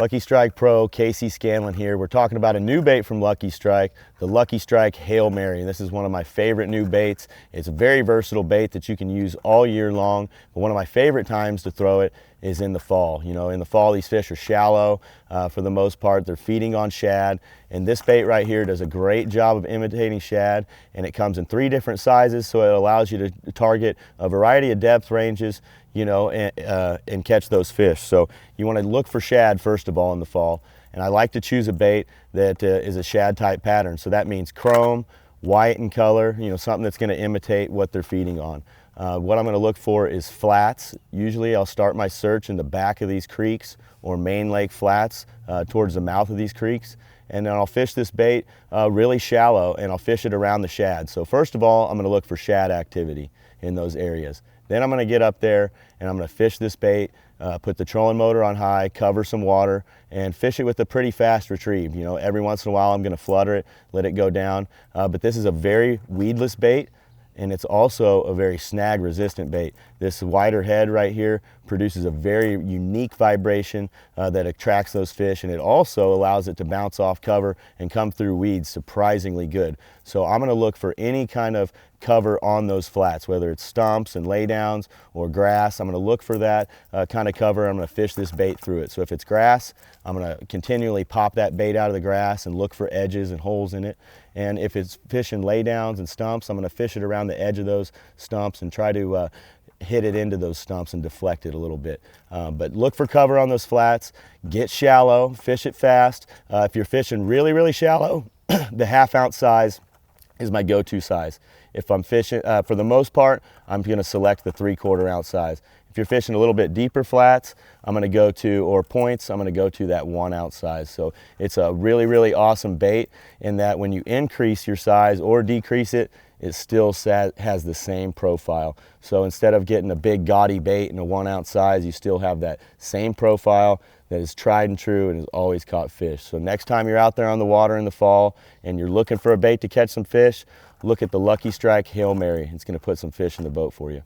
LuckEStrike Pro, Casey Scanlon here. We're talking about a new bait from LuckEStrike, the LuckEStrike Hail Mary. This is one of my favorite new baits. It's a very versatile bait that you can use all year long, but one of my favorite times to throw it is in the fall. You know, in the fall these fish are shallow for the most part. They're feeding on shad, and this bait right here does a great job of imitating shad, and it comes in 3 different sizes, so it allows you to target a variety of depth ranges, you know, and catch those fish. So you want to look for shad first of all in the fall, and I like to choose a bait that is a shad type pattern. So that means chrome, white in color, you know, something that's going to imitate what they're feeding on. What I'm going to look for is flats. Usually I'll start my search in the back of these creeks or main lake flats towards the mouth of these creeks, and then I'll fish this bait really shallow, and I'll fish it around the shad. So first of all, I'm going to look for shad activity in those areas. Then I'm going to get up there and I'm going to fish this bait, put the trolling motor on high, cover some water, and fish it with a pretty fast retrieve. You know, every once in a while I'm going to flutter it, let it go down. But this is a very weedless bait, and it's also a very snag resistant bait. This wider head right here produces a very unique vibration that attracts those fish, and it also allows it to bounce off cover and come through weeds surprisingly good. So I'm going to look for any kind of cover on those flats, whether it's stumps and laydowns or grass. I'm going to look for that kind of cover. I'm going to fish this bait through it. So if it's grass, I'm going to continually pop that bait out of the grass and look for edges and holes in it. And if it's fishing laydowns and stumps, I'm going to fish it around the edge of those stumps and try to hit it into those stumps and deflect it a little bit. But look for cover on those flats, get shallow, fish it fast. If you're fishing really, really shallow, the 1/2 ounce size is my go-to size. If I'm fishing, for the most part, I'm going to select the 3/4 ounce size. If you're fishing a little bit deeper flats, I'm going to go to, or points, I'm going to go to that 1 ounce size. So it's a really, really awesome bait in that when you increase your size or decrease it, it still has the same profile. So instead of getting a big gaudy bait in a 1 ounce size, you still have that same profile that is tried and true and has always caught fish. So next time you're out there on the water in the fall and you're looking for a bait to catch some fish, look at the LuckEStrike Hail Mary. It's going to put some fish in the boat for you.